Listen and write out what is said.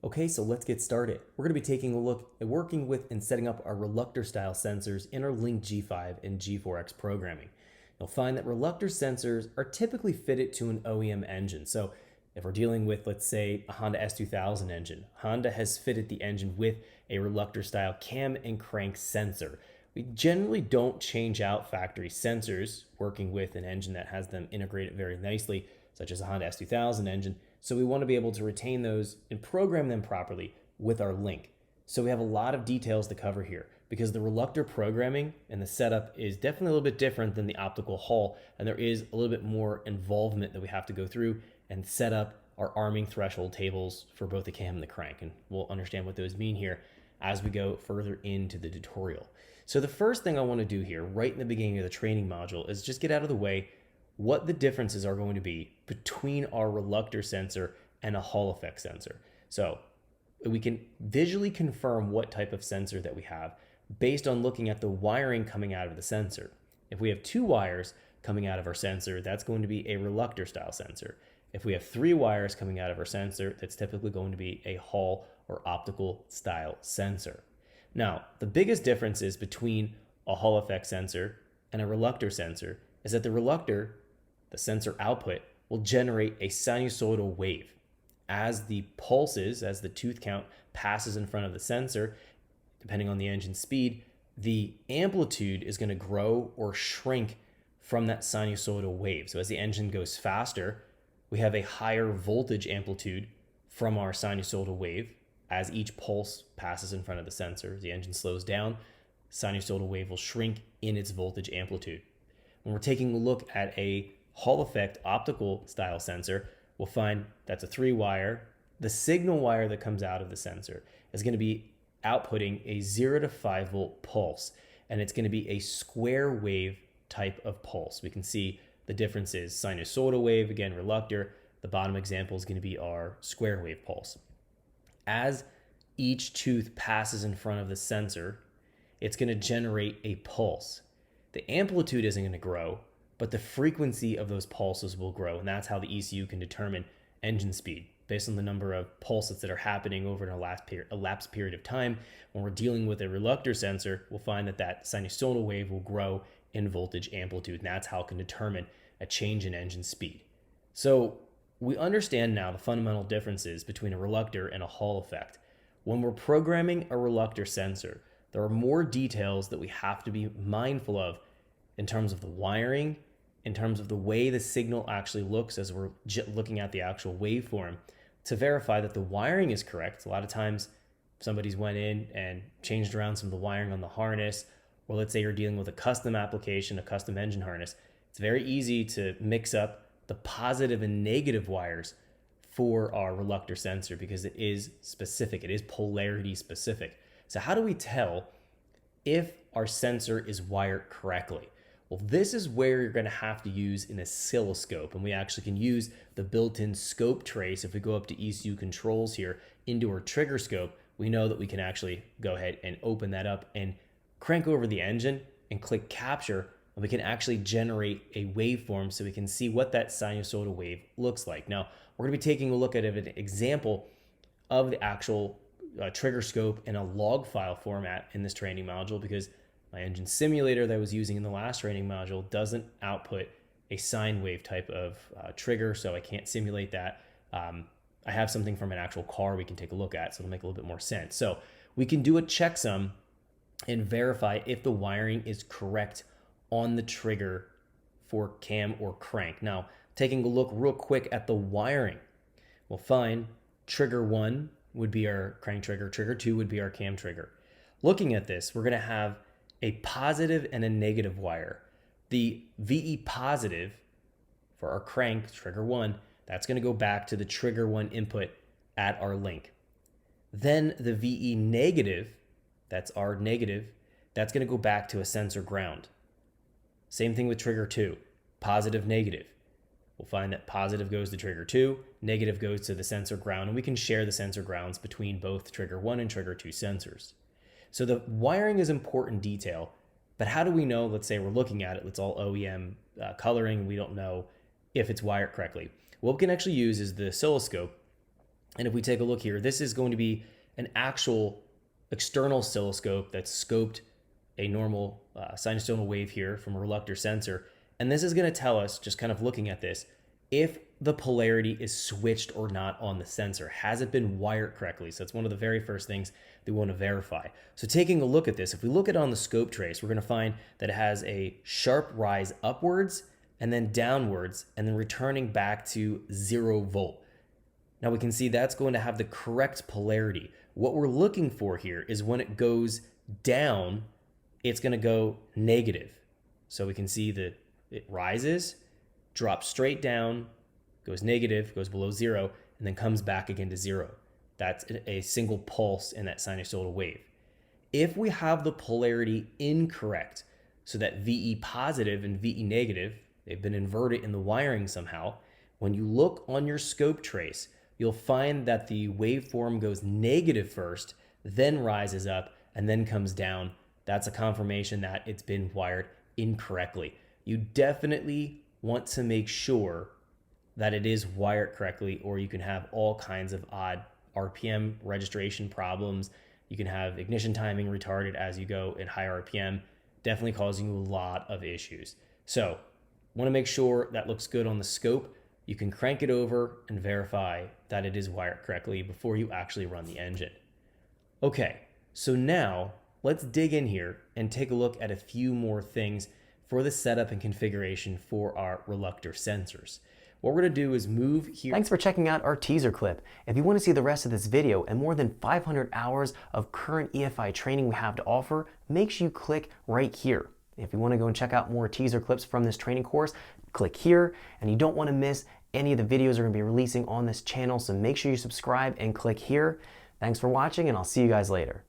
Okay, so let's get started. We're going to be taking a look at working with and setting up our Reluctor style sensors in our Link G5 and G4X programming. You'll find that Reluctor sensors are typically fitted to an OEM engine. So if we're dealing with, let's say, a Honda S2000 engine, Honda has fitted the engine with a Reluctor style cam and crank sensor. We generally don't change out factory sensors working with an engine that has them integrated very nicely, such as a Honda S2000 engine. So we want to be able to retain those and program them properly with our link. So we have a lot of details to cover here because the Reluctor programming and the setup is definitely a little bit different than the optical Hall, and there is a little bit more involvement that we have to go through and set up our arming threshold tables for both the cam and the crank. And we'll understand what those mean here as we go further into the tutorial. So the first thing I want to do here right in the beginning of the training module is just get out of the way what the differences are going to be between our Reluctor sensor and a Hall effect sensor. So we can visually confirm what type of sensor that we have based on looking at the wiring coming out of the sensor. If we have 2 wires coming out of our sensor, that's going to be a Reluctor style sensor. If we have 3 wires coming out of our sensor, that's typically going to be a Hall or optical style sensor. Now, the biggest differences between a Hall effect sensor and a Reluctor sensor is that the Reluctor, the sensor output, will generate a sinusoidal wave. As the pulses, as the tooth count passes in front of the sensor, depending on the engine speed, the amplitude is going to grow or shrink from that sinusoidal wave. So as the engine goes faster, we have a higher voltage amplitude from our sinusoidal wave. As each pulse passes in front of the sensor, the engine slows down, sinusoidal wave will shrink in its voltage amplitude. When we're taking a look at a Hall effect optical style sensor, we'll find that's a 3-wire. The signal wire that comes out of the sensor is going to be outputting a 0 to 5 volt pulse, and it's going to be a square wave type of pulse. We can see the difference is sinusoidal wave, again, Reluctor. The bottom example is going to be our square wave pulse. As each tooth passes in front of the sensor, it's going to generate a pulse. The amplitude isn't going to grow, but the frequency of those pulses will grow, and that's how the ECU can determine engine speed based on the number of pulses that are happening over an elapsed period of time. When we're dealing with a Reluctor sensor, we'll find that that sinusoidal wave will grow in voltage amplitude, and that's how it can determine a change in engine speed. So we understand now the fundamental differences between a Reluctor and a Hall effect. When we're programming a Reluctor sensor, there are more details that we have to be mindful of in terms of the wiring, in terms of the way the signal actually looks as we're looking at the actual waveform to verify that the wiring is correct. A lot of times somebody's went in and changed around some of the wiring on the harness, or let's say you're dealing with a custom application, a custom engine harness. It's very easy to mix up the positive and negative wires for our Reluctor sensor because it is specific, it is polarity specific. So how do we tell if our sensor is wired correctly? Well, this is where you're going to have to use an oscilloscope, and we actually can use the built-in scope trace. If we go up to ECU controls here into our trigger scope, we know that we can actually go ahead and open that up and crank over the engine and click capture, and we can actually generate a waveform so we can see what that sinusoidal wave looks like. Now, we're going to be taking a look at an example of the actual trigger scope in a log file format in this training module because my engine simulator that I was using in the last training module doesn't output a sine wave type of trigger, so I can't simulate that. I have something from an actual car we can take a look at, so it'll make a little bit more sense. So we can do a checksum and verify if the wiring is correct on the trigger for cam or crank. Now, taking a look real quick at the wiring, we'll find trigger 1 would be our crank trigger, trigger 2 would be our cam trigger. Looking at this, we're going to have a positive and a negative wire. The VE positive for our crank, trigger 1, that's going to go back to the trigger 1 input at our link. Then the VE negative, that's our negative, that's going to go back to a sensor ground. Same thing with trigger 2, positive, negative. We'll find that positive goes to trigger 2, negative goes to the sensor ground, and we can share the sensor grounds between both trigger 1 and trigger 2 sensors. So the wiring is important detail, but how do we know, let's say we're looking at it, it's all OEM coloring, we don't know if it's wired correctly. What we can actually use is the oscilloscope And if we take a look here, this is going to be an actual external oscilloscope that's scoped a normal sinusoidal wave here from a reluctor sensor. And this is going to tell us, just kind of looking at this, if the polarity is switched or not on the sensor. Has it been wired correctly? So that's one of the very first things that we want to verify. So taking a look at this, if we look at it on the scope trace, we're going to find that it has a sharp rise upwards and then downwards and then returning back to 0 volt. Now we can see that's going to have the correct polarity. What we're looking for here is when it goes down, it's going to go negative. So we can see that it rises, drops straight down, goes negative, goes below 0, and then comes back again to 0. That's a single pulse in that sinusoidal wave. If we have the polarity incorrect, so that VE positive and VE negative, they've been inverted in the wiring somehow, when you look on your scope trace, you'll find that the waveform goes negative first, then rises up, and then comes down. That's a confirmation that it's been wired incorrectly. You definitely want to make sure that it is wired correctly, or you can have all kinds of odd RPM registration problems. You can have ignition timing retarded as you go in high RPM, definitely causing you a lot of issues. So want to make sure that looks good on the scope. You can crank it over and verify that it is wired correctly before you actually run the engine. Okay, so now let's dig in here and take a look at a few more things for the setup and configuration for our reluctor sensors. What we're going to do is move here. Thanks for checking out our teaser clip. If you want to see the rest of this video and more than 500 hours of current EFI training we have to offer, make sure you click right here. If you want to go and check out more teaser clips from this training course, click here, and you don't want to miss any of the videos we're going to be releasing on this channel, so make sure you subscribe and click here. Thanks for watching, and I'll see you guys later.